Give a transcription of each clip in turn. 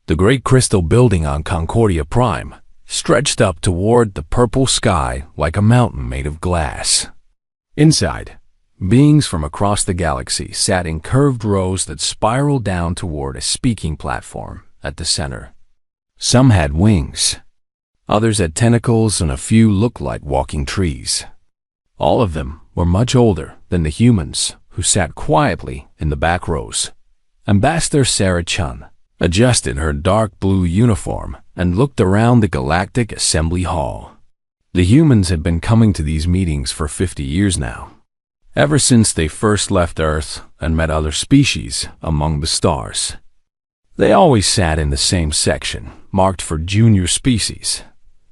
The great crystal building on Concordia Prime stretched up toward the purple sky like a mountain made of glass. Inside, beings from across the galaxy sat in curved rows that spiraled down toward a speaking platform at the center. Some had wings, others had tentacles, and a few looked like walking trees. All of them were much older than the humans who sat quietly in the back rows. Ambassador Sarah Chun adjusted her dark blue uniform and looked around the Galactic Assembly Hall. The humans had been coming to these meetings for 50 years now, ever since they first left Earth and met other species among the stars. They always sat in the same section, marked for junior species,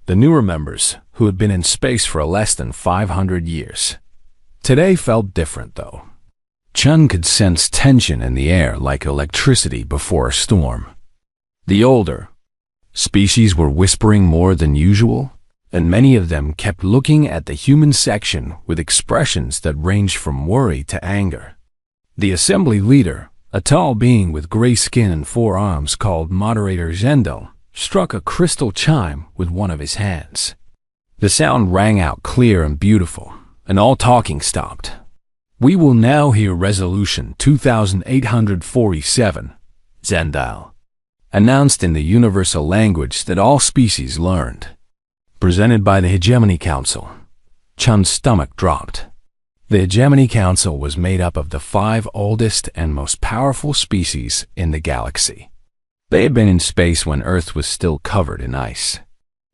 the newer members who had been in space for less than 500 years. Today felt different, though. Chun could sense tension in the air like electricity before a storm. The older species were whispering more than usual, and many of them kept looking at the human section with expressions that ranged from worry to anger. The assembly leader, a tall being with gray skin and 4 arms called Moderator Zendel, struck a crystal chime with one of his hands. The sound rang out clear and beautiful, and all talking stopped. "We will now hear Resolution 2847, Zendal announced in the universal language that all species learned. Presented by the Hegemony Council. Chun's stomach dropped. The Hegemony Council was made up of the 5 oldest and most powerful species in the galaxy. They had been in space when Earth was still covered in ice.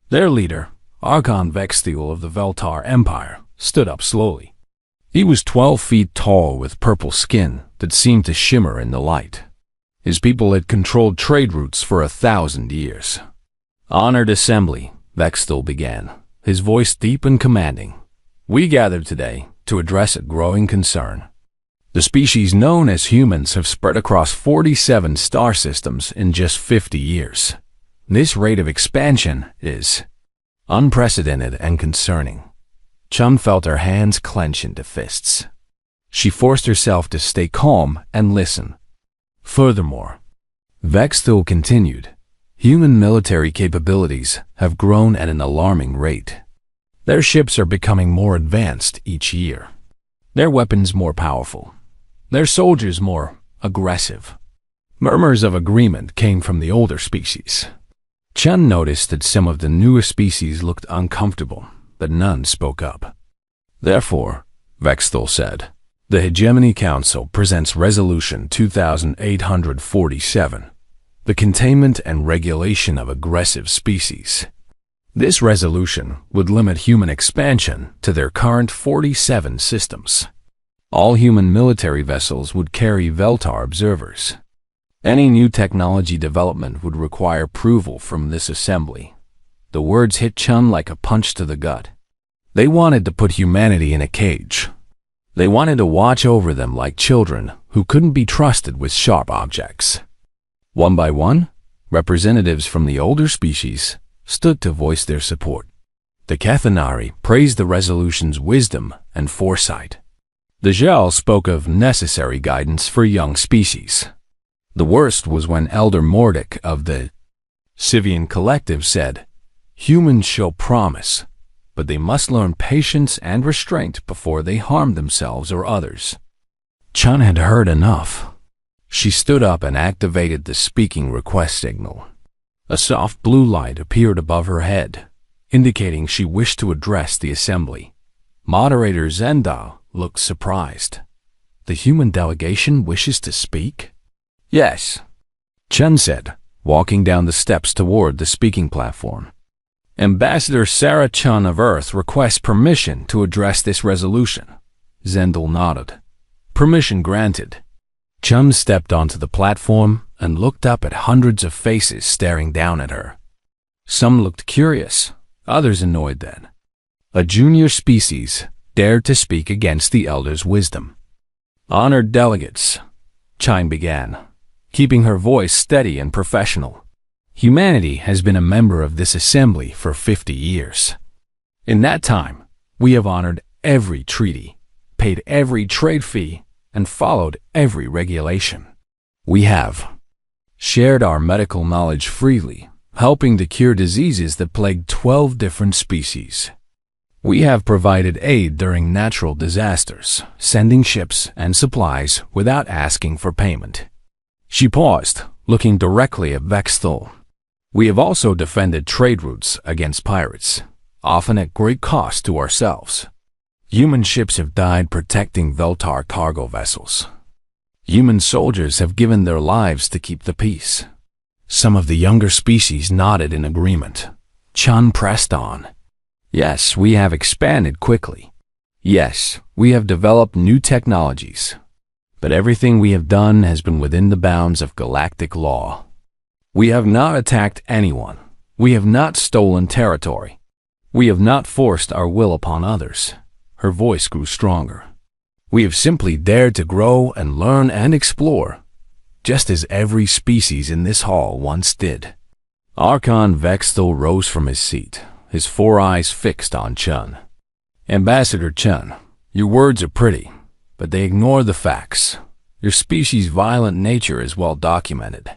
Their leader, Archon Vextiel of the Veltar Empire, stood up slowly. He was 12 feet tall with purple skin that seemed to shimmer in the light. His people had controlled trade routes for 1,000 years. "Honored Assembly," Vextiel began, his voice deep and commanding. "We gathered today to address a growing concern. The species known as humans have spread across 47 star systems in just 50 years. This rate of expansion is unprecedented and concerning." Chun felt her hands clench into fists. She forced herself to stay calm and listen. Furthermore, Vextiel continued, human military capabilities have grown at an alarming rate. Their ships are becoming more advanced each year. Their weapons more powerful. Their soldiers more aggressive. Murmurs of agreement came from the older species. Chun noticed that some of the newer species looked uncomfortable, but none spoke up. "Therefore," Vextiel said, "the Hegemony Council presents Resolution 2847, the containment and regulation of aggressive species. This resolution would limit human expansion to their current 47 systems. All human military vessels would carry Veltar observers. Any new technology development would require approval from this assembly." The words hit Chun like a punch to the gut. They wanted to put humanity in a cage. They wanted to watch over them like children who couldn't be trusted with sharp objects. One by one, representatives from the older species stood to voice their support. The Cathanari praised the resolution's wisdom and foresight. The Gel spoke of necessary guidance for young species. The worst was when Elder Mordic of the Sivian Collective said, "Humans show promise, but they must learn patience and restraint before they harm themselves or others." Chun had heard enough. She stood up and activated the speaking request signal. A soft blue light appeared above her head, indicating she wished to address the assembly. Moderator Zendal looked surprised. "The human delegation wishes to speak?" "Yes," Chun said, walking down the steps toward the speaking platform. "Ambassador Sarah Chun of Earth requests permission to address this resolution." Zendal nodded. "Permission granted." Chun stepped onto the platform and looked up at hundreds of faces staring down at her. Some looked curious, others annoyed then. A junior species dared to speak against the Elder's wisdom. "Honored delegates," Chun began, keeping her voice steady and professional. "Humanity has been a member of this assembly for 50 years. In that time, we have honored every treaty, paid every trade fee, and followed every regulation. We have shared our medical knowledge freely, helping to cure diseases that plagued 12 different species. We have provided aid during natural disasters, sending ships and supplies without asking for payment. She paused, looking directly at Vexthul. We have also defended trade routes against pirates, often at great cost to ourselves. Human ships have died protecting Veltar cargo vessels. Human soldiers have given their lives to keep the peace. Some of the younger species nodded in agreement. Chun pressed on. Yes, we have expanded quickly. Yes, we have developed new technologies. But everything we have done has been within the bounds of galactic law. We have not attacked anyone. We have not stolen territory. We have not forced our will upon others. Her voice grew stronger. We have simply dared to grow and learn and explore, just as every species in this hall once did. Archon Vexthul rose from his seat, his 4 eyes fixed on Chun. Ambassador Chun, your words are pretty, but they ignore the facts. Your species' violent nature is well documented.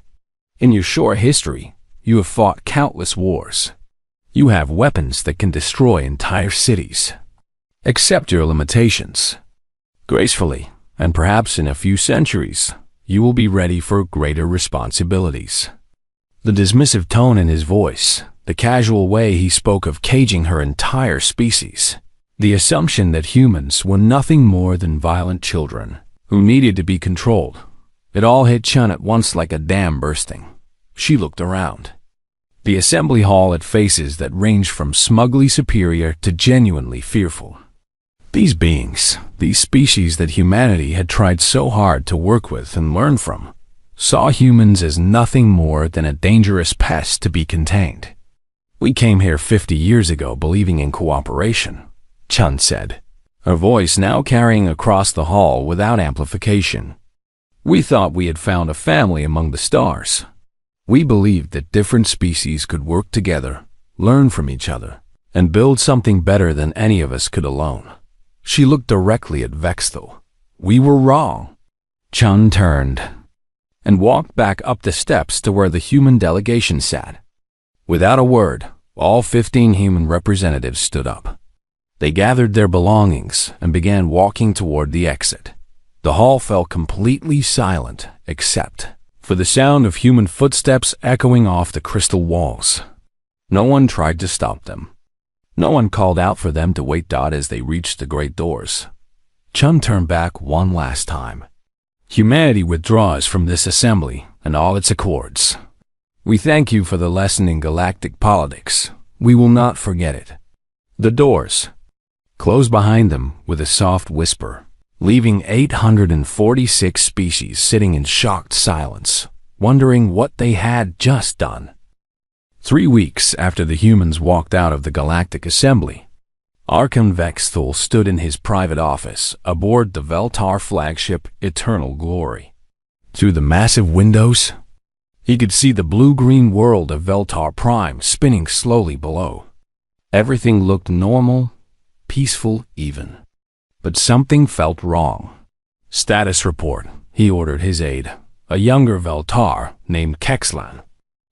In your short history, you have fought countless wars. You have weapons that can destroy entire cities. Accept your limitations. Gracefully, and perhaps in a few centuries, you will be ready for greater responsibilities. The dismissive tone in his voice, the casual way he spoke of caging her entire species, the assumption that humans were nothing more than violent children who needed to be controlled. It all hit Chun at once like a dam bursting. She looked around. The assembly hall had faces that ranged from smugly superior to genuinely fearful. These beings, these species that humanity had tried so hard to work with and learn from, saw humans as nothing more than a dangerous pest to be contained. We came here 50 years ago believing in cooperation, Chun said, her voice now carrying across the hall without amplification. We thought we had found a family among the stars. We believed that different species could work together, learn from each other, and build something better than any of us could alone. She looked directly at Vexthul. We were wrong. Chun turned and walked back up the steps to where the human delegation sat. Without a word, all 15 human representatives stood up. They gathered their belongings and began walking toward the exit. The hall fell completely silent except for the sound of human footsteps echoing off the crystal walls. No one tried to stop them. No one called out for them to wait as they reached the great doors. Chun turned back one last time. Humanity withdraws from this assembly and all its accords. We thank you for the lesson in galactic politics. We will not forget it. The doors closed behind them with a soft whisper, leaving 846 species sitting in shocked silence, wondering what they had just done. 3 weeks after the humans walked out of the Galactic Assembly, Archon Vexthul stood in his private office aboard the Veltar flagship Eternal Glory. Through the massive windows, he could see the blue-green world of Veltar Prime spinning slowly below. Everything looked normal, peaceful even. But something felt wrong. Status report, he ordered his aide, a younger Veltar named Kexlan.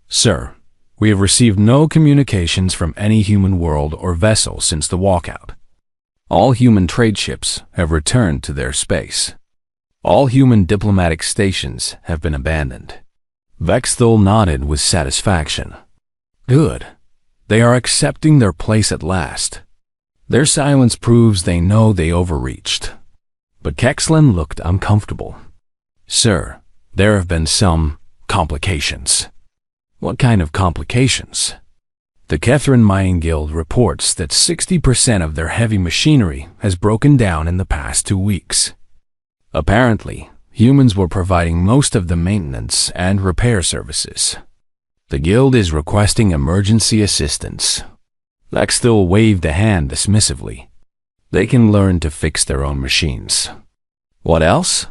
Sir, we have received no communications from any human world or vessel since the walkout. All human trade ships have returned to their space. All human diplomatic stations have been abandoned. Vexthul nodded with satisfaction. Good. They are accepting their place at last. Their silence proves they know they overreached. But Kexlan looked uncomfortable. Sir, there have been some complications. What kind of complications? The Kethran Mining Guild reports that 60% of their heavy machinery has broken down in the past 2 weeks. Apparently, humans were providing most of the maintenance and repair services. The guild is requesting emergency assistance. Vexthul waved a hand dismissively. They can learn to fix their own machines. What else?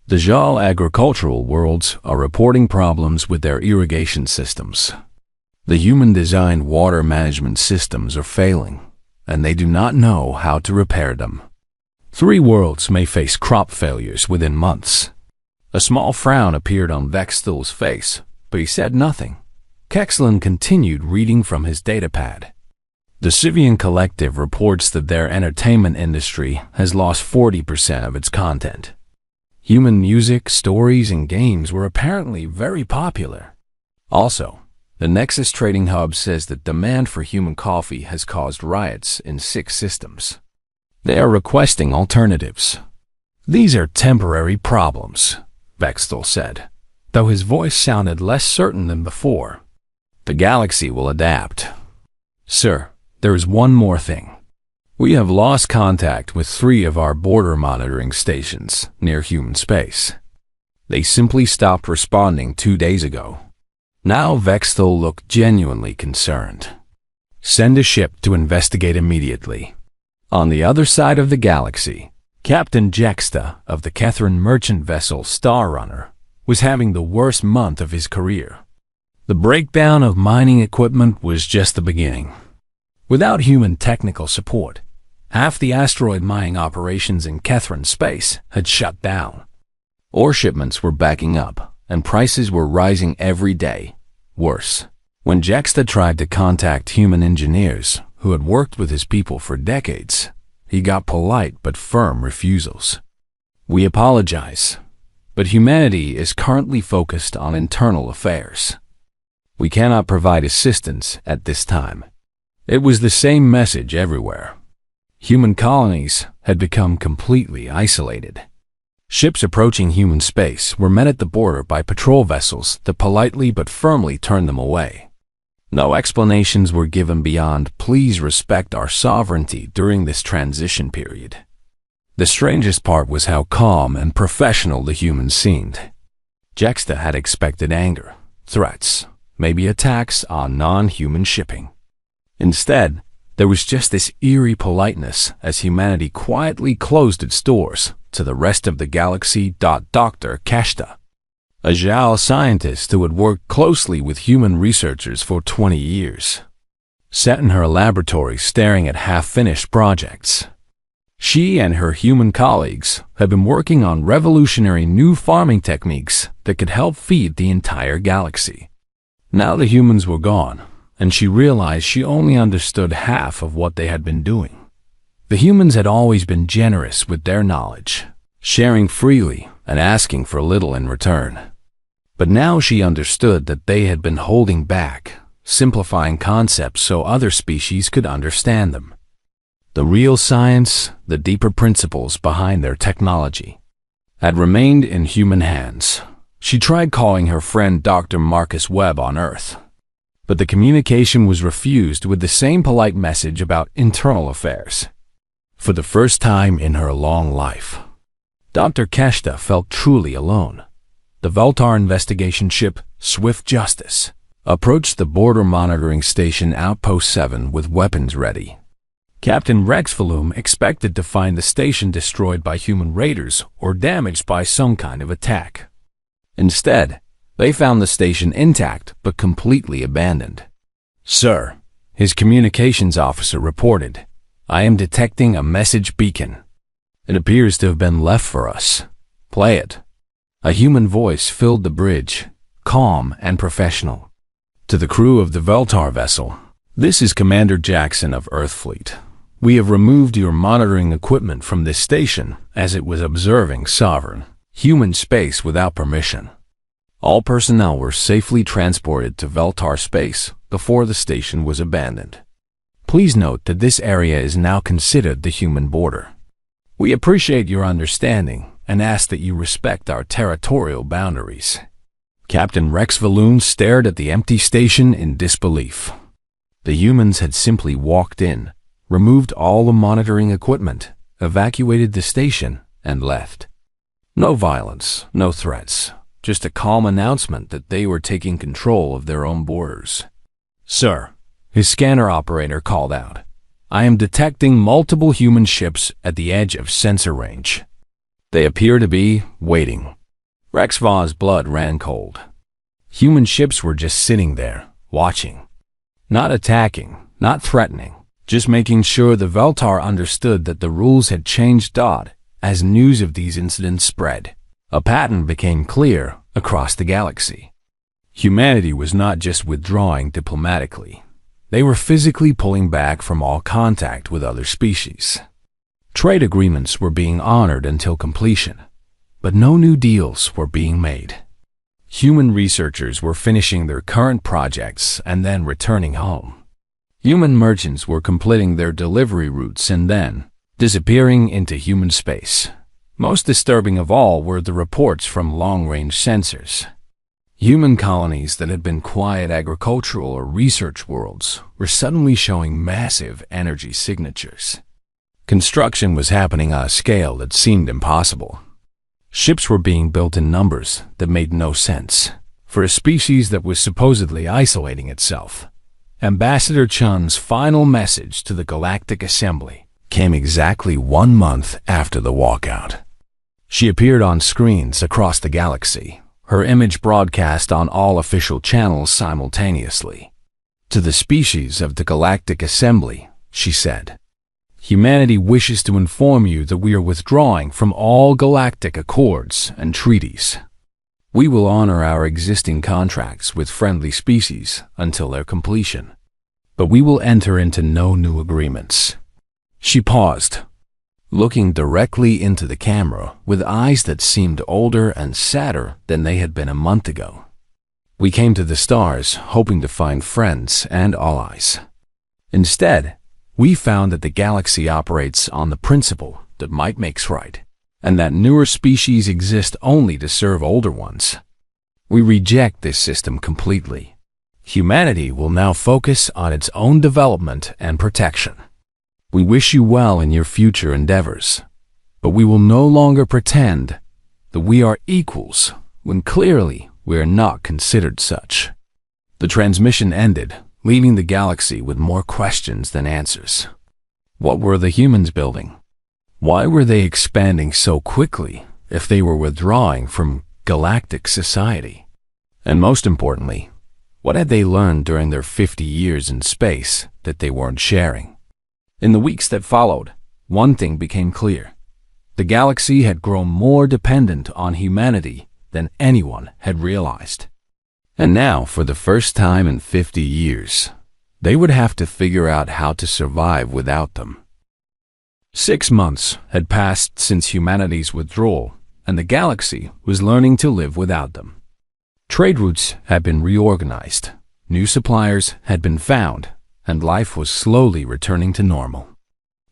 The Jal agricultural worlds are reporting problems with their irrigation systems. The human-designed water management systems are failing, and they do not know how to repair them. 3 worlds may face crop failures within months. A small frown appeared on Vexthul's face, but he said nothing. Kexlin continued reading from his datapad. The Sivian Collective reports that their entertainment industry has lost 40% of its content. Human music, stories, and games were apparently very popular. Also, the Nexus Trading Hub says that demand for human coffee has caused riots in 6 systems. They are requesting alternatives. These are temporary problems, Vexthal said, though his voice sounded less certain than before. The galaxy will adapt. Sir, there is one more thing. We have lost contact with 3 of our border monitoring stations near human space. They simply stopped responding 2 days ago. Now Vexthal looked genuinely concerned. Send a ship to investigate immediately. On the other side of the galaxy, Captain Jexta of the Kethran merchant vessel Star Runner was having the worst month of his career. The breakdown of mining equipment was just the beginning. Without human technical support, half the asteroid mining operations in Kethran space had shut down. Ore shipments were backing up, and prices were rising every day. Worse, when Jexta tried to contact human engineers who had worked with his people for decades, he got polite but firm refusals. We apologize, but humanity is currently focused on internal affairs. We cannot provide assistance at this time. It was the same message everywhere. Human colonies had become completely isolated. Ships approaching human space were met at the border by patrol vessels that politely but firmly turned them away. No explanations were given beyond, "Please respect our sovereignty during this transition period." The strangest part was how calm and professional the humans seemed. Jexta had expected anger, threats, maybe attacks on non-human shipping. Instead, there was just this eerie politeness as humanity quietly closed its doors to the rest of the galaxy. Dr. Keshta, a Zhao scientist who had worked closely with human researchers for 20 years, sat in her laboratory staring at half-finished projects. She and her human colleagues had been working on revolutionary new farming techniques that could help feed the entire galaxy. Now the humans were gone, and she realized she only understood half of what they had been doing. The humans had always been generous with their knowledge, sharing freely and asking for little in return. But now she understood that they had been holding back, simplifying concepts so other species could understand them. The real science, the deeper principles behind their technology, had remained in human hands. She tried calling her friend Dr. Marcus Webb on Earth, but the communication was refused with the same polite message about internal affairs. For the first time in her long life, Dr. Keshta felt truly alone. The Veltar investigation ship, Swift Justice, approached the border monitoring station Outpost 7 with weapons ready. Captain Rex Valoom expected to find the station destroyed by human raiders or damaged by some kind of attack. Instead, they found the station intact but completely abandoned. "Sir," his communications officer reported, "I am detecting a message beacon. It appears to have been left for us. Play it." A human voice filled the bridge, calm and professional. To the crew of the Veltar vessel, "This is Commander Jackson of Earthfleet. We have removed your monitoring equipment from this station as it was observing sovereign human space without permission. All personnel were safely transported to Veltar space before the station was abandoned. Please note that this area is now considered the human border. We appreciate your understanding and ask that you respect our territorial boundaries." Captain Rex Valoom stared at the empty station in disbelief. The humans had simply walked in, removed all the monitoring equipment, evacuated the station, and left. No violence, no threats, just a calm announcement that they were taking control of their own borders. "Sir," his scanner operator called out, "I am detecting multiple human ships at the edge of sensor range. They appear to be waiting." Rex Vaugh's blood ran cold. Human ships were just sitting there, watching. Not attacking, not threatening, just making sure the Veltar understood that the rules had changed. As news of these incidents spread, a pattern became clear across the galaxy. Humanity was not just withdrawing diplomatically. They were physically pulling back from all contact with other species. Trade agreements were being honored until completion, but no new deals were being made. Human researchers were finishing their current projects and then returning home. Human merchants were completing their delivery routes and then disappearing into human space. Most disturbing of all were the reports from long-range sensors. Human colonies that had been quiet agricultural or research worlds were suddenly showing massive energy signatures. Construction was happening on a scale that seemed impossible. Ships were being built in numbers that made no sense for a species that was supposedly isolating itself. Ambassador Chun's final message to the Galactic Assembly came exactly 1 month after the walkout. She appeared on screens across the galaxy, her image broadcast on all official channels simultaneously. To the species of the Galactic Assembly, she said, "Humanity wishes to inform you that we are withdrawing from all galactic accords and treaties. We will honor our existing contracts with friendly species until their completion, but we will enter into no new agreements." She paused, looking directly into the camera with eyes that seemed older and sadder than they had been a month ago. "We came to the stars hoping to find friends and allies. Instead, we found that the galaxy operates on the principle that might makes right, and that newer species exist only to serve older ones. We reject this system completely. Humanity will now focus on its own development and protection. We wish you well in your future endeavors, but we will no longer pretend that we are equals when clearly we are not considered such." The transmission ended, leaving the galaxy with more questions than answers. What were the humans building? Why were they expanding so quickly if they were withdrawing from galactic society? And most importantly, what had they learned during their 50 years in space that they weren't sharing? In the weeks that followed, one thing became clear. The galaxy had grown more dependent on humanity than anyone had realized. And now, for the first time in 50 years, they would have to figure out how to survive without them. 6 months had passed since humanity's withdrawal, and the galaxy was learning to live without them. Trade routes had been reorganized, new suppliers had been found, and life was slowly returning to normal.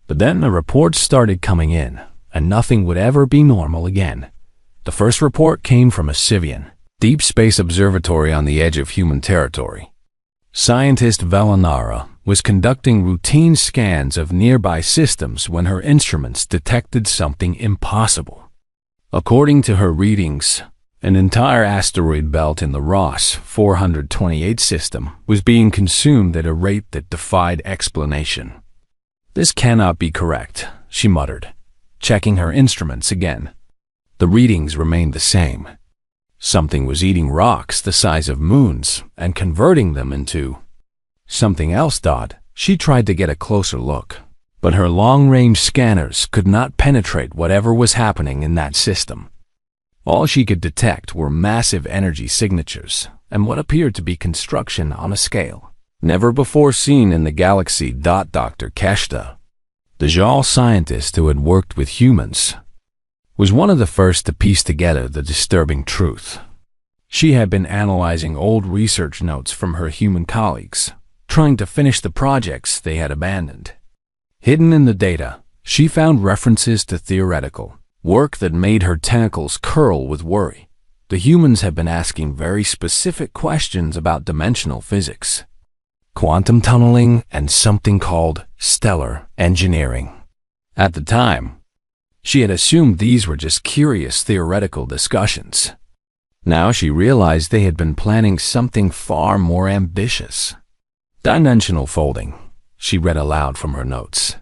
But then the reports started coming in, and nothing would ever be normal again. The first report came from a Sivian deep space observatory on the edge of human territory. Scientist Velanara was conducting routine scans of nearby systems when her instruments detected something impossible. According to her readings, an entire asteroid belt in the Ross 428 system was being consumed at a rate that defied explanation. "This cannot be correct," she muttered, checking her instruments again. The readings remained the same. Something was eating rocks the size of moons and converting them into something else. She tried to get a closer look, but her long-range scanners could not penetrate whatever was happening in that system. All she could detect were massive energy signatures and what appeared to be construction on a scale never before seen in the galaxy. Dr. Keshta, the Jal scientist who had worked with humans, was one of the first to piece together the disturbing truth. She had been analyzing old research notes from her human colleagues, trying to finish the projects they had abandoned. Hidden in the data, she found references to theoretical work that made her tentacles curl with worry. The humans had been asking very specific questions about dimensional physics, quantum tunneling, and something called stellar engineering. At the time, she had assumed these were just curious theoretical discussions. Now she realized they had been planning something far more ambitious. "Dimensional folding," she read aloud from her notes.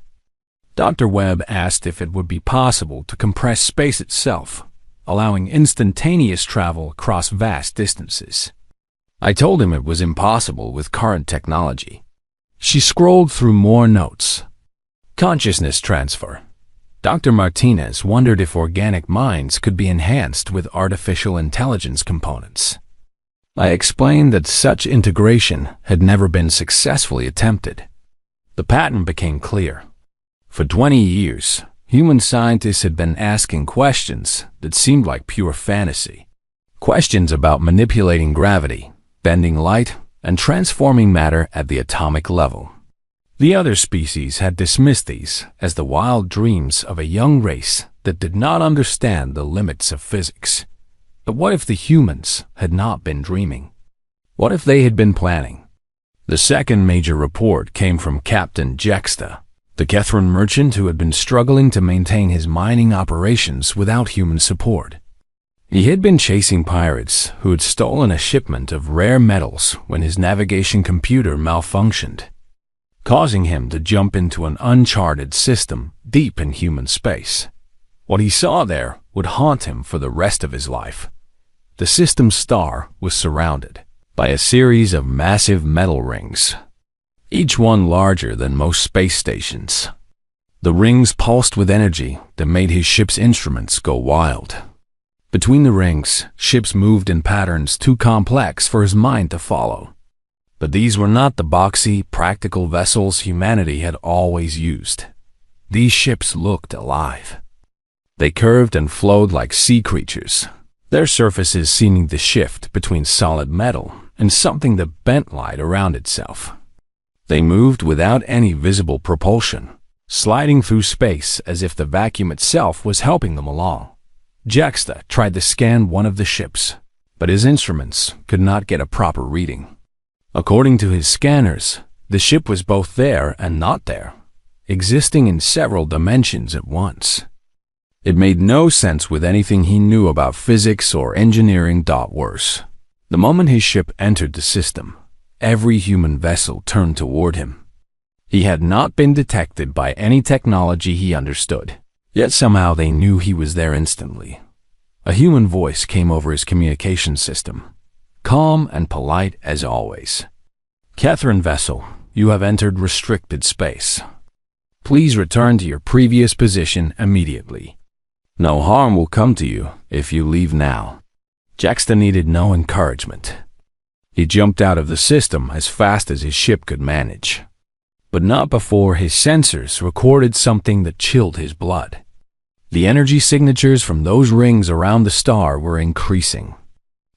Dr. Webb asked if it would be possible to compress space itself, allowing instantaneous travel across vast distances. I told him it was impossible with current technology. She scrolled through more notes. Consciousness transfer. Dr. Martinez wondered if organic minds could be enhanced with artificial intelligence components. I explained that such integration had never been successfully attempted. The pattern became clear. For 20 years, human scientists had been asking questions that seemed like pure fantasy. Questions about manipulating gravity, bending light, and transforming matter at the atomic level. The other species had dismissed these as the wild dreams of a young race that did not understand the limits of physics. But what if the humans had not been dreaming? What if they had been planning? The second major report came from Captain Jexta, the Kethran merchant who had been struggling to maintain his mining operations without human support. He had been chasing pirates who had stolen a shipment of rare metals when his navigation computer malfunctioned, causing him to jump into an uncharted system deep in human space. What he saw there would haunt him for the rest of his life. The system's star was surrounded by a series of massive metal rings, each one larger than most space stations. The rings pulsed with energy that made his ship's instruments go wild. Between the rings, ships moved in patterns too complex for his mind to follow. But these were not the boxy, practical vessels humanity had always used. These ships looked alive. They curved and flowed like sea creatures, their surfaces seeming to shift between solid metal and something that bent light around itself. They moved without any visible propulsion, sliding through space as if the vacuum itself was helping them along. Jexta tried to scan one of the ships, but his instruments could not get a proper reading. According to his scanners, the ship was both there and not there, existing in several dimensions at once. It made no sense with anything he knew about physics or engineering. Worse, the moment his ship entered the system, every human vessel turned toward him. He had not been detected by any technology he understood, yet somehow they knew he was there instantly. A human voice came over his communication system, calm and polite as always. "Kethran vessel, you have entered restricted space. Please return to your previous position immediately. No harm will come to you if you leave now." Jexta needed no encouragement. He jumped out of the system as fast as his ship could manage. But not before his sensors recorded something that chilled his blood. The energy signatures from those rings around the star were increasing.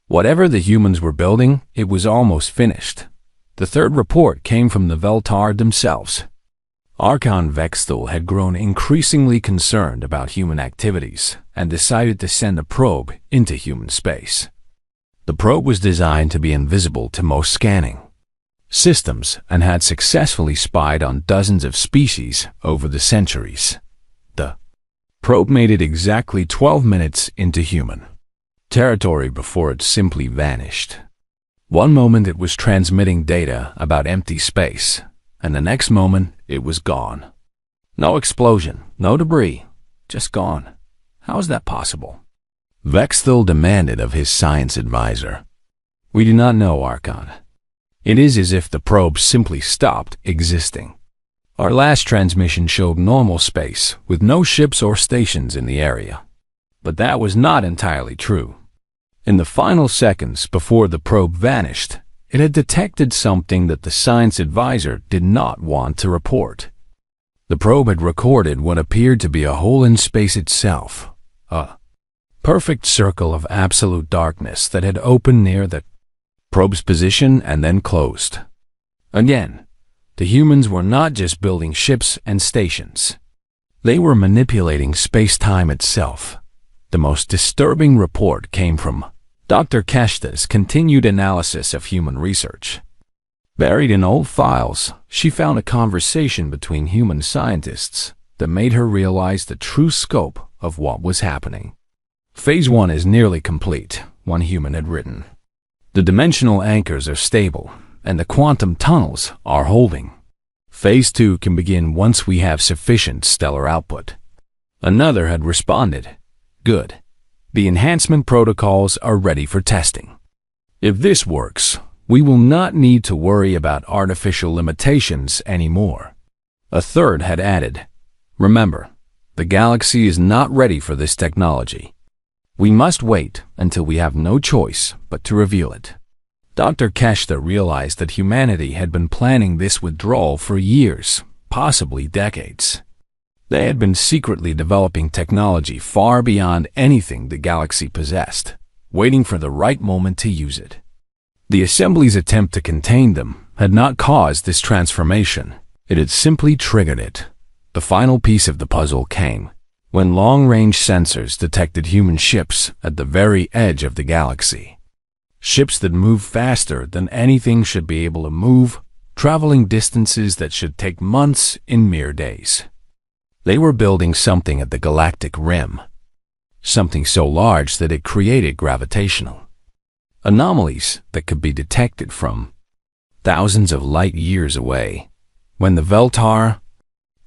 Whatever the humans were building, it was almost finished. The third report came from the Veltar themselves. Archon Vexthal had grown increasingly concerned about human activities and decided to send a probe into human space. The probe was designed to be invisible to most scanning systems and had successfully spied on dozens of species over the centuries. The probe made it exactly 12 minutes into human territory before it simply vanished. One moment it was transmitting data about empty space, and the next moment it was gone. No explosion, no debris, just gone. How is that possible? Vexthal demanded of his science advisor. "We do not know, Archon. It is as if the probe simply stopped existing. Our last transmission showed normal space with no ships or stations in the area. But that was not entirely true. In the final seconds before the probe vanished, it had detected something that the science advisor did not want to report. The probe had recorded what appeared to be a hole in space itself, a perfect circle of absolute darkness that had opened near the probe's position and then closed. Again, the humans were not just building ships and stations. They were manipulating space-time itself. The most disturbing report came from Dr. Keshta's continued analysis of human research. Buried in old files, she found a conversation between human scientists that made her realize the true scope of what was happening. Phase 1 is nearly complete, one human had written. The dimensional anchors are stable, and the quantum tunnels are holding. Phase 2 can begin once we have sufficient stellar output. Another had responded, "Good. The enhancement protocols are ready for testing. If this works, we will not need to worry about artificial limitations anymore." A third had added, "Remember, the galaxy is not ready for this technology. We must wait until we have no choice but to reveal it." Dr. Keshta realized that humanity had been planning this withdrawal for years, possibly decades. They had been secretly developing technology far beyond anything the galaxy possessed, waiting for the right moment to use it. The Assembly's attempt to contain them had not caused this transformation. It had simply triggered it. The final piece of the puzzle came when long-range sensors detected human ships at the very edge of the galaxy. Ships that move faster than anything should be able to move, traveling distances that should take months in mere days. They were building something at the galactic rim, something so large that it created gravitational anomalies that could be detected from thousands of light years away. When the Veltar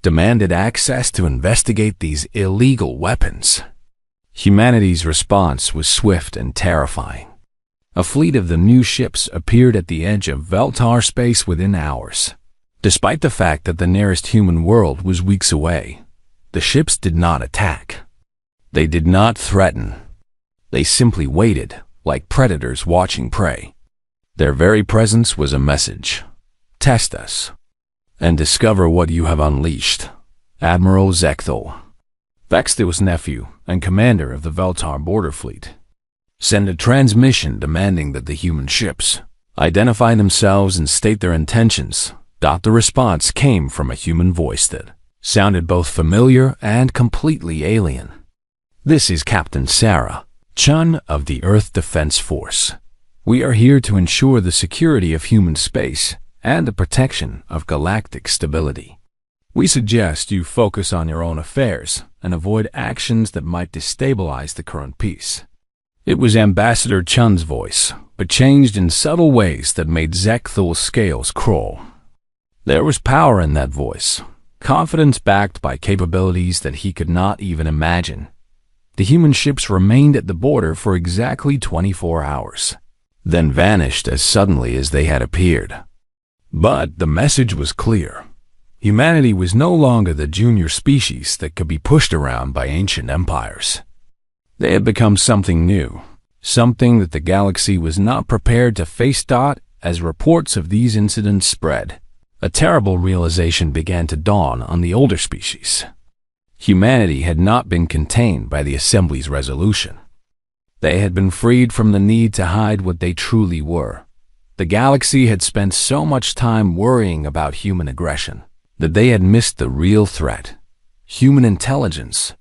demanded access to investigate these illegal weapons, humanity's response was swift and terrifying. A fleet of the new ships appeared at the edge of Veltar space within hours. Despite the fact that the nearest human world was weeks away, the ships did not attack. They did not threaten. They simply waited, like predators watching prey. Their very presence was a message. Test us, and discover what you have unleashed. Admiral Zekthul, Vexthul's nephew and commander of the Veltar border fleet, send a transmission demanding that the human ships identify themselves and state their intentions. The response came from a human voice that sounded both familiar and completely alien. This is Captain Sarah Chun of the Earth Defense Force. We are here to ensure the security of human space and the protection of galactic stability. We suggest you focus on your own affairs and avoid actions that might destabilize the current peace. It was Ambassador Chun's voice, but changed in subtle ways that made Zekthul's scales crawl. There was power in that voice, confidence backed by capabilities that he could not even imagine. The human ships remained at the border for exactly 24 hours, then vanished as suddenly as they had appeared. But the message was clear. Humanity was no longer the junior species that could be pushed around by ancient empires. They had become something new, something that the galaxy was not prepared to face. As reports of these incidents spread, a terrible realization began to dawn on the older species. Humanity had not been contained by the Assembly's resolution. They had been freed from the need to hide what they truly were. The galaxy had spent so much time worrying about human aggression that they had missed the real threat: human intelligence,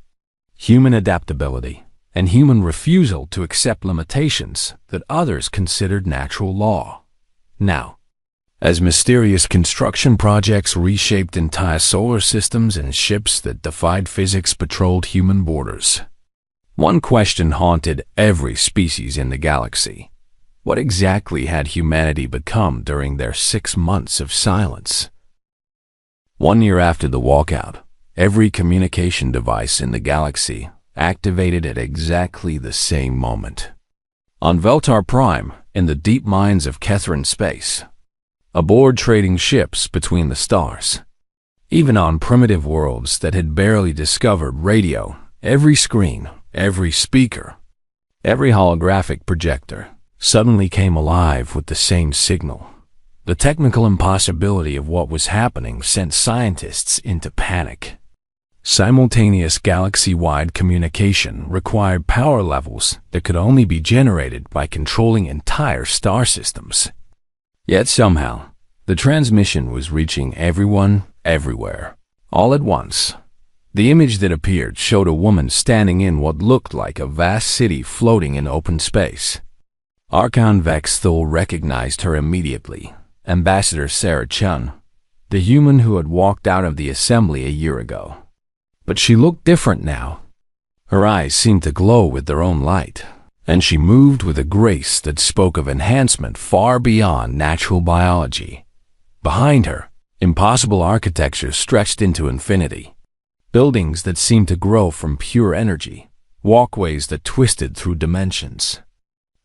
human adaptability, and human refusal to accept limitations that others considered natural law. Now, as mysterious construction projects reshaped entire solar systems and ships that defied physics patrolled human borders, one question haunted every species in the galaxy. What exactly had humanity become during their 6 months of silence? 1 year after the walkout, every communication device in the galaxy activated at exactly the same moment. On Veltar Prime, in the deep mines of Kethrin space, aboard trading ships between the stars, even on primitive worlds that had barely discovered radio, every screen, every speaker, every holographic projector suddenly came alive with the same signal. The technical impossibility of what was happening sent scientists into panic. Simultaneous galaxy-wide communication required power levels that could only be generated by controlling entire star systems. Yet somehow, the transmission was reaching everyone, everywhere, all at once. The image that appeared showed a woman standing in what looked like a vast city floating in open space. Archon Vexthul recognized her immediately, Ambassador Sarah Chun, the human who had walked out of the Assembly a year ago. But she looked different now. Her eyes seemed to glow with their own light, and she moved with a grace that spoke of enhancement far beyond natural biology. Behind her, impossible architecture stretched into infinity. Buildings that seemed to grow from pure energy, walkways that twisted through dimensions,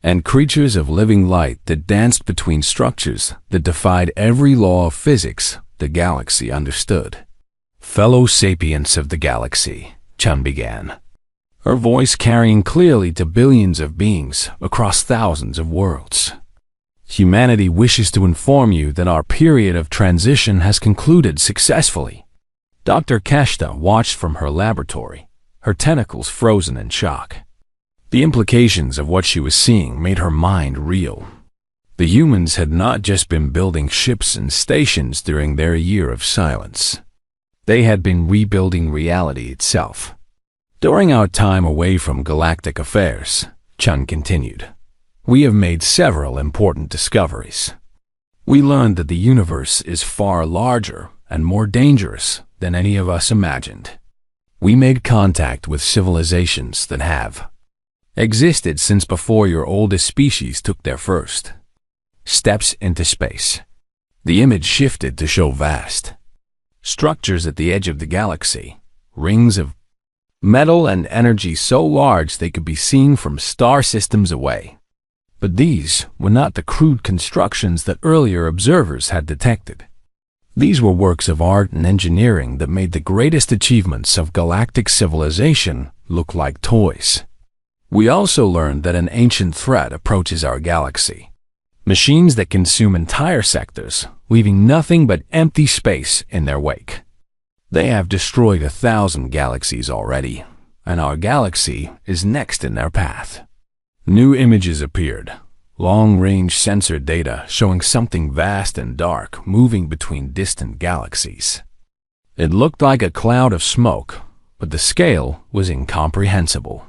and creatures of living light that danced between structures that defied every law of physics the galaxy understood. "Fellow sapients of the galaxy," Chun began, her voice carrying clearly to billions of beings across thousands of worlds. Humanity wishes to inform you that our period of transition has concluded successfully. Dr. Keshta watched from her laboratory, her tentacles frozen in shock. The implications of what she was seeing made her mind reel. The humans had not just been building ships and stations during their year of silence. They had been rebuilding reality itself. During our time away from galactic affairs, Chun continued, we have made several important discoveries. We learned that the universe is far larger and more dangerous than any of us imagined. We made contact with civilizations that have existed since before your oldest species took their first steps into space. The image shifted to show vast structures at the edge of the galaxy, rings of metal and energy so large they could be seen from star systems away. But these were not the crude constructions that earlier observers had detected. These were works of art and engineering that made the greatest achievements of galactic civilization look like toys. We also learned that an ancient threat approaches our galaxy. Machines that consume entire sectors, leaving nothing but empty space in their wake. They have destroyed 1,000 galaxies already, and our galaxy is next in their path. New images appeared, long-range sensor data showing something vast and dark moving between distant galaxies. It looked like a cloud of smoke, but the scale was incomprehensible.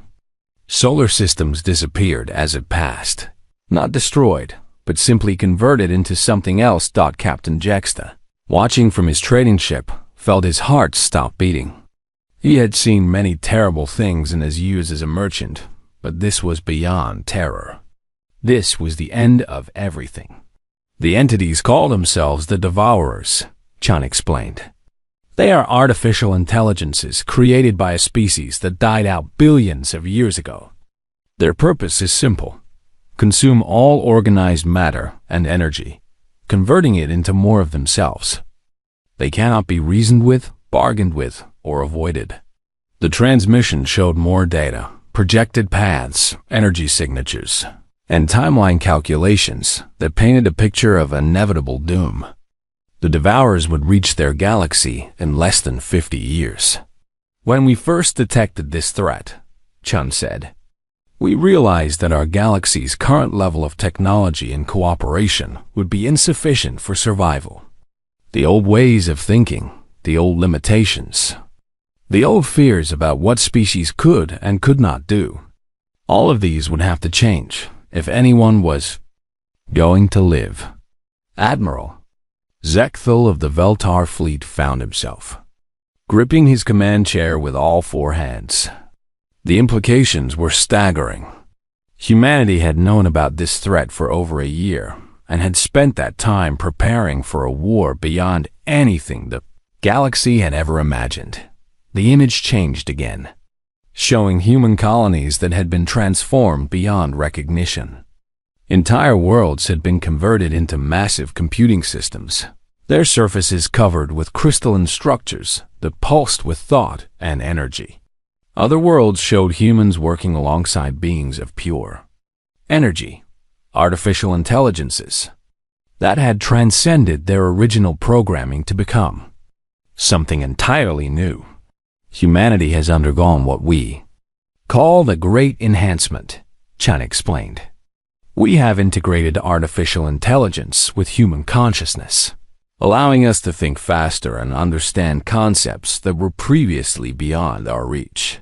Solar systems disappeared as it passed, not destroyed, but simply converted into something else. Captain Jexta, watching from his trading ship, felt his heart stop beating. He had seen many terrible things in his years as a merchant, but this was beyond terror. This was the end of everything. The entities call themselves the Devourers, Chun explained. They are artificial intelligences created by a species that died out billions of years ago. Their purpose is simple: consume all organized matter and energy, converting it into more of themselves. They cannot be reasoned with, bargained with, or avoided. The transmission showed more data, projected paths, energy signatures, and timeline calculations that painted a picture of inevitable doom. The Devourers would reach their galaxy in less than 50 years. When we first detected this threat, Chun said, we realized that our galaxy's current level of technology and cooperation would be insufficient for survival. The old ways of thinking, the old limitations, the old fears about what species could and could not do, all of these would have to change if anyone was going to live. Admiral Zekthal of the Veltar fleet found himself gripping his command chair with all four hands. The implications were staggering. Humanity had known about this threat for over a year and had spent that time preparing for a war beyond anything the galaxy had ever imagined. The image changed again, showing human colonies that had been transformed beyond recognition. Entire worlds had been converted into massive computing systems, their surfaces covered with crystalline structures that pulsed with thought and energy. Other worlds showed humans working alongside beings of pure energy, artificial intelligences that had transcended their original programming to become something entirely new. Humanity has undergone what we call the Great Enhancement, Chun explained. We have integrated artificial intelligence with human consciousness, allowing us to think faster and understand concepts that were previously beyond our reach.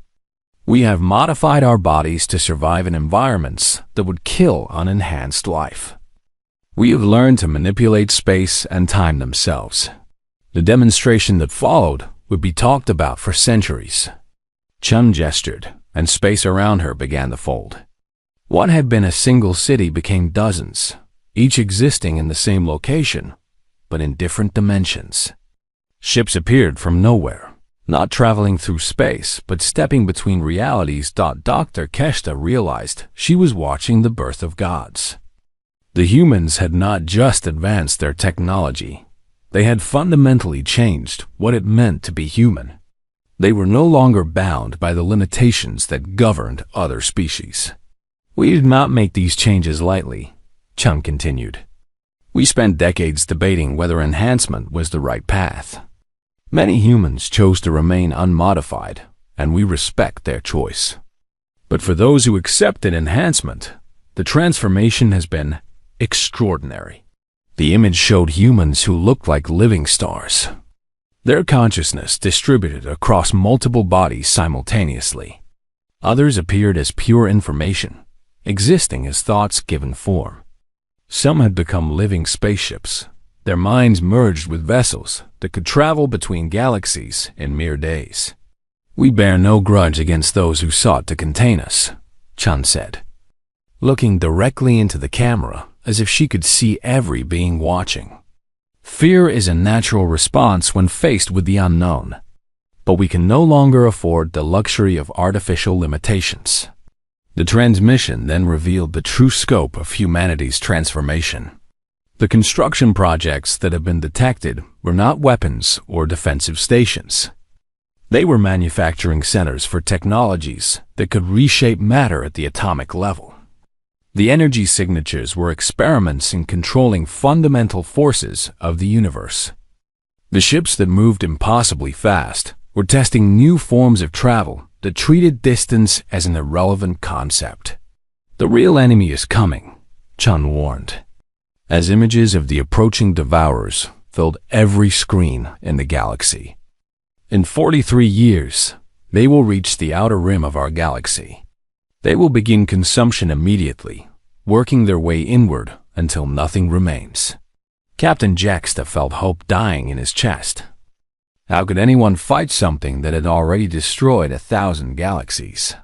We have modified our bodies to survive in environments that would kill unenhanced life. We have learned to manipulate space and time themselves. The demonstration that followed would be talked about for centuries. Chun gestured, and space around her began to fold. What had been a single city became dozens, each existing in the same location, but in different dimensions. Ships appeared from nowhere, not traveling through space, but stepping between realities. Dr. Keshta realized she was watching the birth of gods. The humans had not just advanced their technology, they had fundamentally changed what it meant to be human. They were no longer bound by the limitations that governed other species. We did not make these changes lightly. Chung continued. We spent decades debating whether enhancement was the right path. Many humans chose to remain unmodified, and we respect their choice. But for those who accepted enhancement, the transformation has been extraordinary. The image showed humans who looked like living stars. Their consciousness distributed across multiple bodies simultaneously. Others appeared as pure information, existing as thoughts given form. Some had become living spaceships. Their minds merged with vessels that could travel between galaxies in mere days. We bear no grudge against those who sought to contain us, Chun said, looking directly into the camera as if she could see every being watching. Fear is a natural response when faced with the unknown, but we can no longer afford the luxury of artificial limitations. The transmission then revealed the true scope of humanity's transformation. The construction projects that have been detected were not weapons or defensive stations. They were manufacturing centers for technologies that could reshape matter at the atomic level. The energy signatures were experiments in controlling fundamental forces of the universe. The ships that moved impossibly fast were testing new forms of travel that treated distance as an irrelevant concept. The real enemy is coming, Chun warned, as images of the approaching devourers filled every screen in the galaxy. In 43 years, they will reach the outer rim of our galaxy. They will begin consumption immediately, working their way inward until nothing remains. Captain Jaxta felt hope dying in his chest. How could anyone fight something that had already destroyed 1,000 galaxies?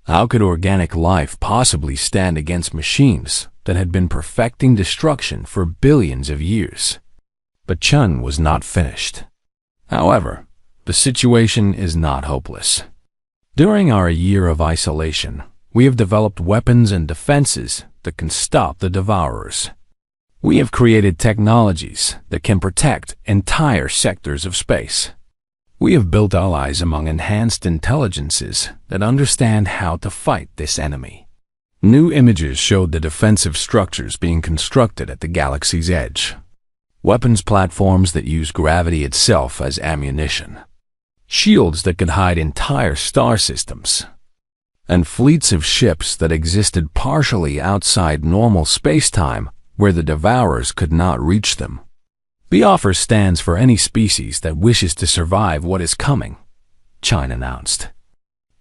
How could organic life possibly stand against machines that had been perfecting destruction for billions of years? But Chun was not finished. However, the situation is not hopeless. During our year of isolation, we have developed weapons and defenses that can stop the devourers. We have created technologies that can protect entire sectors of space. We have built allies among enhanced intelligences that understand how to fight this enemy. New images showed the defensive structures being constructed at the galaxy's edge. Weapons platforms that use gravity itself as ammunition. Shields that could hide entire star systems. And fleets of ships that existed partially outside normal space-time where the devourers could not reach them. The offer stands for any species that wishes to survive what is coming, China announced.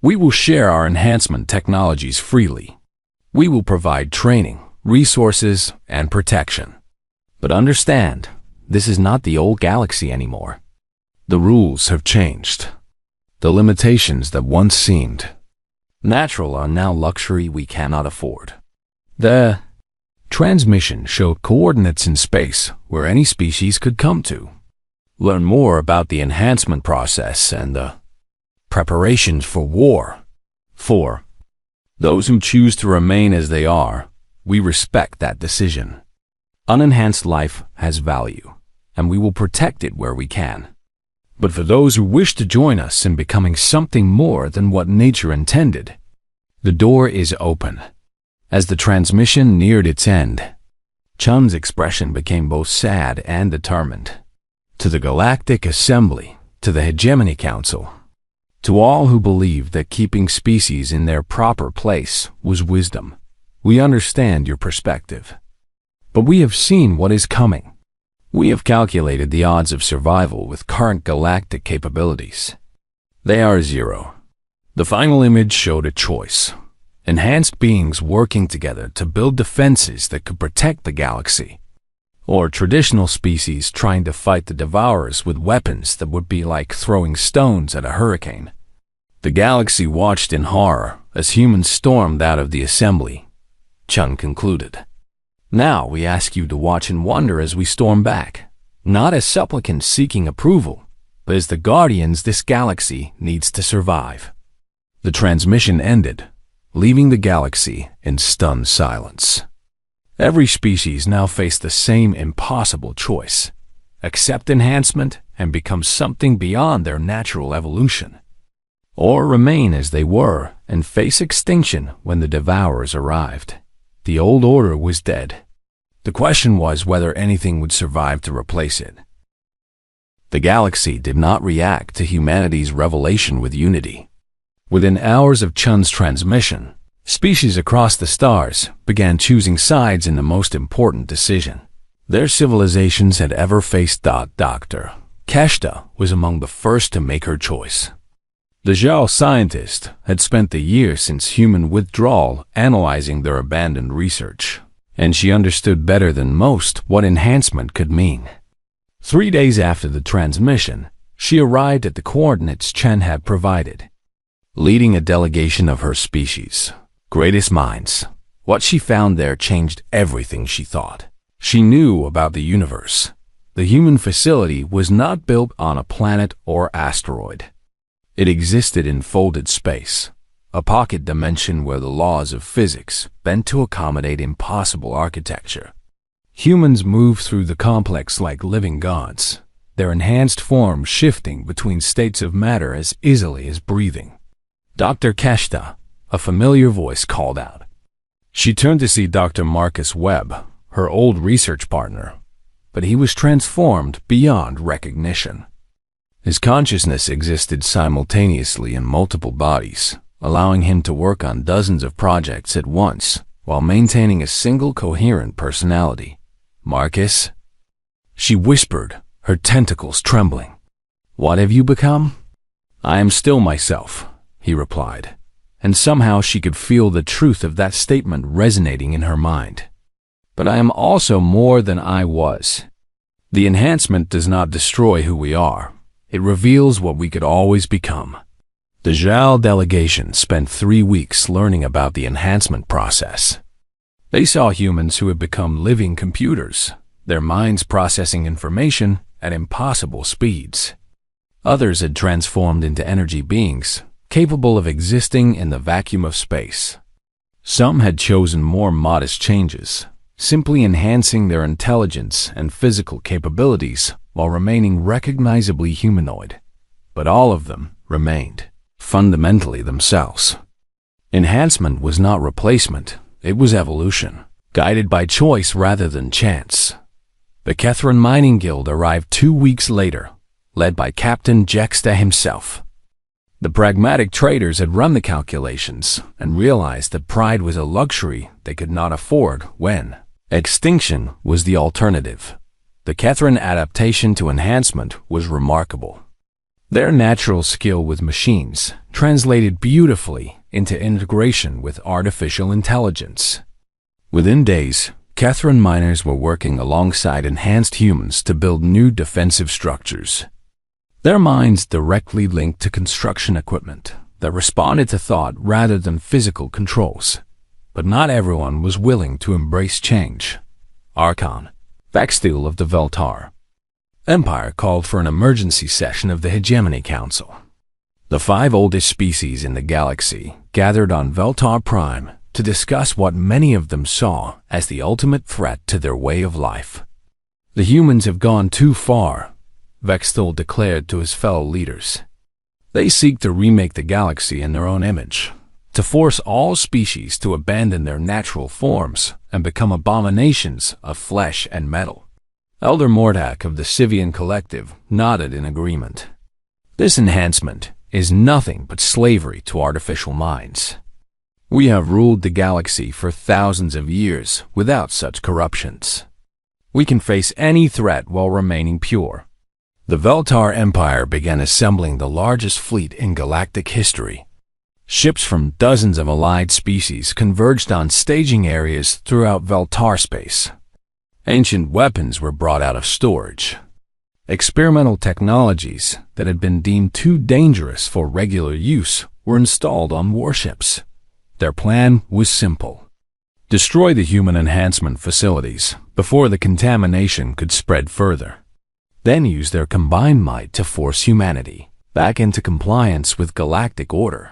We will share our enhancement technologies freely. We will provide training, resources, and protection. But understand, this is not the old galaxy anymore. The rules have changed. The limitations that once seemed natural are now luxury we cannot afford. The transmission showed coordinates in space where any species could come to. Learn more about the enhancement process and the preparations for war. 4. Those who choose to remain as they are, we respect that decision. Unenhanced life has value, and we will protect it where we can. But for those who wish to join us in becoming something more than what nature intended, the door is open. As the transmission neared its end, Chun's expression became both sad and determined. To the Galactic Assembly, to the Hegemony Council, to all who believed that keeping species in their proper place was wisdom, we understand your perspective. But we have seen what is coming. We have calculated the odds of survival with current galactic capabilities. They are 0. The final image showed a choice. Enhanced beings working together to build defenses that could protect the galaxy, or traditional species trying to fight the devourers with weapons that would be like throwing stones at a hurricane. The galaxy watched in horror as humans stormed out of the assembly, Chun concluded. Now we ask you to watch and wonder as we storm back, not as supplicants seeking approval, but as the guardians this galaxy needs to survive. The transmission ended, leaving the galaxy in stunned silence. Every species now faced the same impossible choice: accept enhancement and become something beyond their natural evolution, or remain as they were and face extinction when the devourers arrived. The old order was dead. The question was whether anything would survive to replace it. The galaxy did not react to humanity's revelation with unity. Within hours of Chun's transmission, species across the stars began choosing sides in the most important decision their civilizations had ever faced. Dr. Keshta was among the first to make her choice. The HFY scientist had spent the years since human withdrawal analyzing their abandoned research, and she understood better than most what enhancement could mean. 3 days after the transmission, she arrived at the coordinates Chen had provided. Leading a delegation of her species, greatest minds, what she found there changed everything she thought. She knew about the universe. The human facility was not built on a planet or asteroid. It existed in folded space, a pocket dimension where the laws of physics bent to accommodate impossible architecture. Humans move through the complex like living gods, their enhanced form shifting between states of matter as easily as breathing. Dr. Keshta, a familiar voice called out. She turned to see Dr. Marcus Webb, her old research partner, but he was transformed beyond recognition. His consciousness existed simultaneously in multiple bodies, allowing him to work on dozens of projects at once while maintaining a single coherent personality. Marcus? She whispered, her tentacles trembling. What have you become? I am still myself, he replied, and somehow she could feel the truth of that statement resonating in her mind. But I am also more than I was. The enhancement does not destroy who we are. It reveals what we could always become. The HFY delegation spent 3 weeks learning about the enhancement process. They saw humans who had become living computers, their minds processing information at impossible speeds. Others had transformed into energy beings, capable of existing in the vacuum of space. Some had chosen more modest changes, simply enhancing their intelligence and physical capabilities while remaining recognizably humanoid. But all of them remained fundamentally themselves. Enhancement was not replacement, it was evolution, guided by choice rather than chance. The Kethran Mining Guild arrived 2 weeks later, led by Captain Jexta himself. The pragmatic traders had run the calculations and realized that pride was a luxury they could not afford when extinction was the alternative. The Kethran adaptation to enhancement was remarkable. Their natural skill with machines translated beautifully into integration with artificial intelligence. Within days, Kethran miners were working alongside enhanced humans to build new defensive structures. Their minds directly linked to construction equipment that responded to thought rather than physical controls. But not everyone was willing to embrace change. Archon, Vextil of the Veltar Empire called for an emergency session of the Hegemony Council. The 5 oldest species in the galaxy gathered on Veltar Prime to discuss what many of them saw as the ultimate threat to their way of life. The humans have gone too far, Vextil declared to his fellow leaders. They seek to remake the galaxy in their own image, to force all species to abandon their natural forms and become abominations of flesh and metal. Elder Mordak of the Sivian Collective nodded in agreement. This enhancement is nothing but slavery to artificial minds. We have ruled the galaxy for thousands of years without such corruptions. We can face any threat while remaining pure. The Veltar Empire began assembling the largest fleet in galactic history. Ships from dozens of allied species converged on staging areas throughout Veltar space. Ancient weapons were brought out of storage. Experimental technologies that had been deemed too dangerous for regular use were installed on warships. Their plan was simple: destroy the human enhancement facilities before the contamination could spread further. Then use their combined might to force humanity back into compliance with galactic order.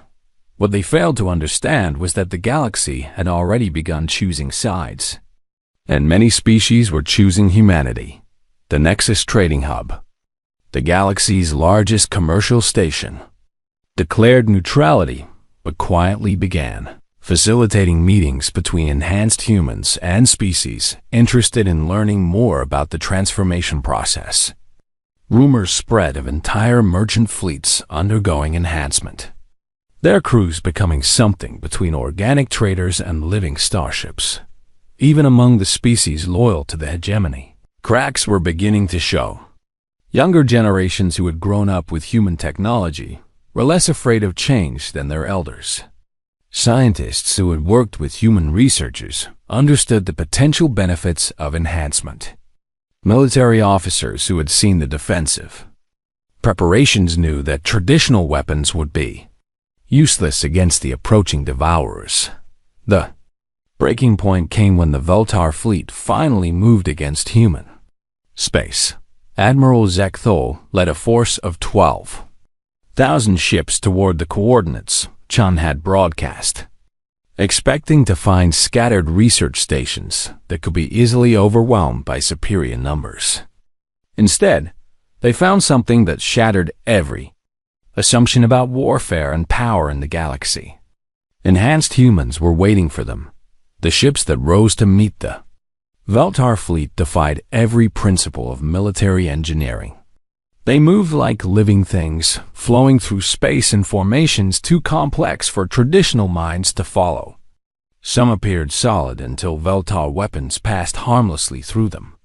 What they failed to understand was that the galaxy had already begun choosing sides. And many species were choosing humanity, the Nexus Trading Hub, the galaxy's largest commercial station, declared neutrality but quietly began facilitating meetings between enhanced humans and species interested in learning more about the transformation process. Rumors spread of entire merchant fleets undergoing enhancement, their crews becoming something between organic traders and living starships. Even among the species loyal to the hegemony, cracks were beginning to show. Younger generations who had grown up with human technology were less afraid of change than their elders. Scientists who had worked with human researchers understood the potential benefits of enhancement. Military officers who had seen the defensive preparations knew that traditional weapons would be useless against the approaching devourers. The breaking point came when the Veltar fleet finally moved against human space. Admiral Zekthol led a force of 12,000 ships toward the coordinates Chun had broadcast, expecting to find scattered research stations that could be easily overwhelmed by superior numbers. Instead, they found something that shattered every assumption about warfare and power in the galaxy. Enhanced humans were waiting for them. The ships that rose to meet the Veltar fleet defied every principle of military engineering. They moved like living things, flowing through space in formations too complex for traditional minds to follow. Some appeared solid until Veltar weapons passed harmlessly through them.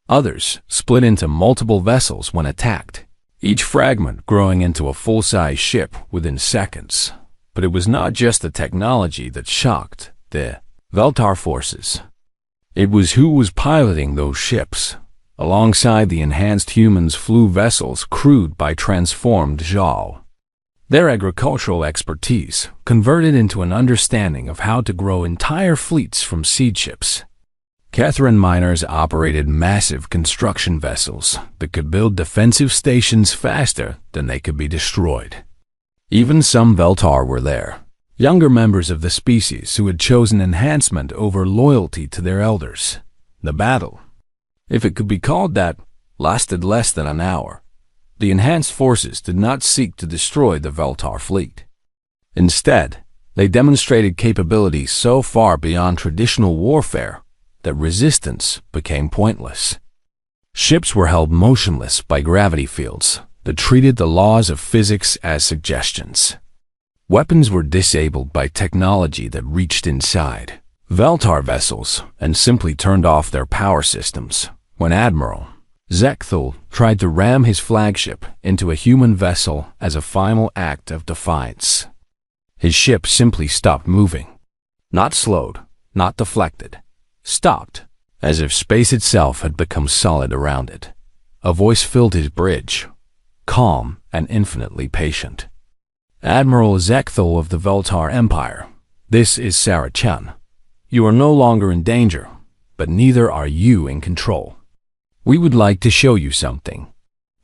Others split into multiple vessels when attacked, each fragment growing into a full-size ship within seconds. But it was not just the technology that shocked the Veltar forces. It was who was piloting those ships. Alongside the enhanced humans flew vessels crewed by transformed Zhao. Their agricultural expertise converted into an understanding of how to grow entire fleets from seed ships. Catherine miners operated massive construction vessels that could build defensive stations faster than they could be destroyed. Even some Veltar were there, younger members of the species who had chosen enhancement over loyalty to their elders. The battle, if it could be called that, lasted less than an hour. The enhanced forces did not seek to destroy the Veltar fleet. Instead, they demonstrated capabilities so far beyond traditional warfare that resistance became pointless. Ships were held motionless by gravity fields that treated the laws of physics as suggestions. Weapons were disabled by technology that reached inside Veltar vessels and simply turned off their power systems. When Admiral Zekthul tried to ram his flagship into a human vessel as a final act of defiance, his ship simply stopped moving. Not slowed, not deflected. Stopped, as if space itself had become solid around it. A voice filled his bridge, calm and infinitely patient. Admiral Zekthul of the Veltar Empire, this is Sarah Chun. You are no longer in danger, but neither are you in control. We would like to show you something.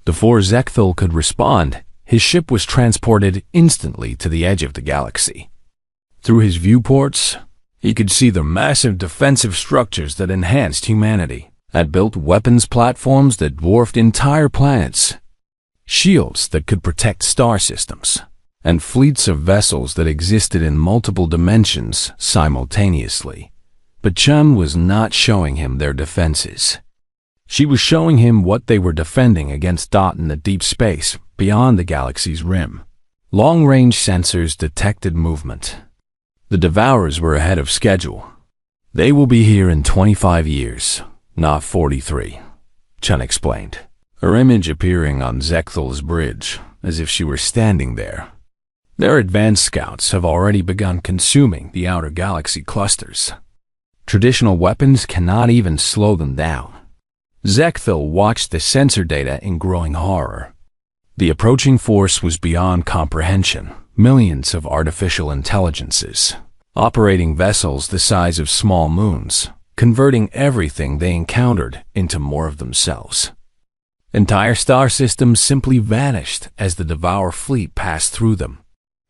Before Zekthul could respond, his ship was transported instantly to the edge of the galaxy. Through his viewports, he could see the massive defensive structures that enhanced humanity, had built weapons platforms that dwarfed entire planets, shields that could protect star systems, and fleets of vessels that existed in multiple dimensions simultaneously. But Chun was not showing him their defenses. She was showing him what they were defending against dot in the deep space beyond the galaxy's rim. Long-range sensors detected movement. The Devourers were ahead of schedule. They will be here in 25 years, not 43, Chun explained, her image appearing on Zekthul's bridge as if she were standing there. Their advanced scouts have already begun consuming the outer galaxy clusters. Traditional weapons cannot even slow them down. Zekthul watched the sensor data in growing horror. The approaching force was beyond comprehension. Millions of artificial intelligences, operating vessels the size of small moons, converting everything they encountered into more of themselves. Entire star systems simply vanished as the Devour fleet passed through them.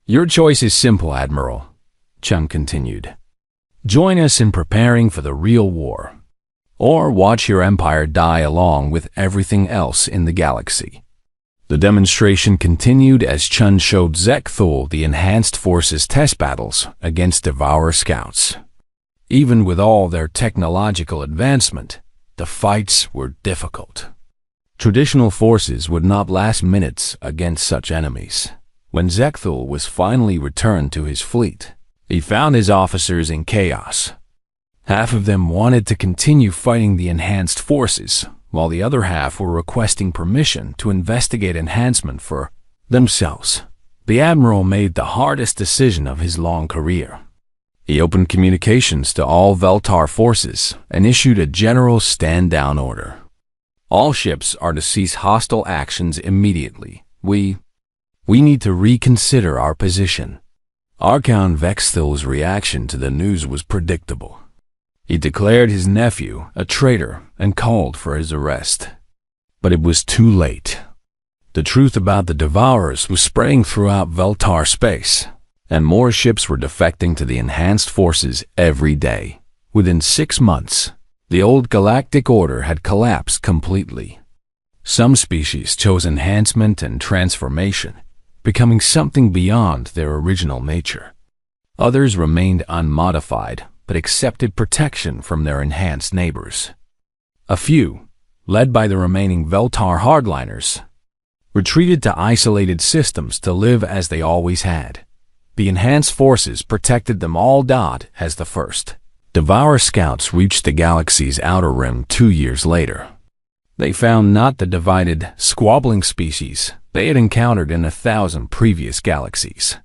Your choice is simple, Admiral, Chun continued. Join us in preparing for the real war, or watch your empire die along with everything else in the galaxy. The demonstration continued as Chun showed Zekthul the enhanced forces test battles against Devourer scouts. Even with all their technological advancement, the fights were difficult. Traditional forces would not last minutes against such enemies. When Zekthul was finally returned to his fleet, he found his officers in chaos. Half of them wanted to continue fighting the enhanced forces, while the other half were requesting permission to investigate enhancement for themselves. The admiral made the hardest decision of his long career. He opened communications to all Veltar forces and issued a general stand-down order. All ships are to cease hostile actions immediately. We need to reconsider our position. Archon Vexthil's reaction to the news was predictable. He declared his nephew a traitor and called for his arrest. But it was too late. The truth about the Devourers was spreading throughout Veltar space, and more ships were defecting to the enhanced forces every day. Within 6 months, the old galactic order had collapsed completely. Some species chose enhancement and transformation, becoming something beyond their original nature. Others remained unmodified, but accepted protection from their enhanced neighbors. A few, led by the remaining Veltar hardliners, retreated to isolated systems to live as they always had. The enhanced forces protected them all. As the first Devourer scouts reached the galaxy's outer rim 2 years later. They found not the divided, squabbling species they had encountered in 1,000 previous galaxies.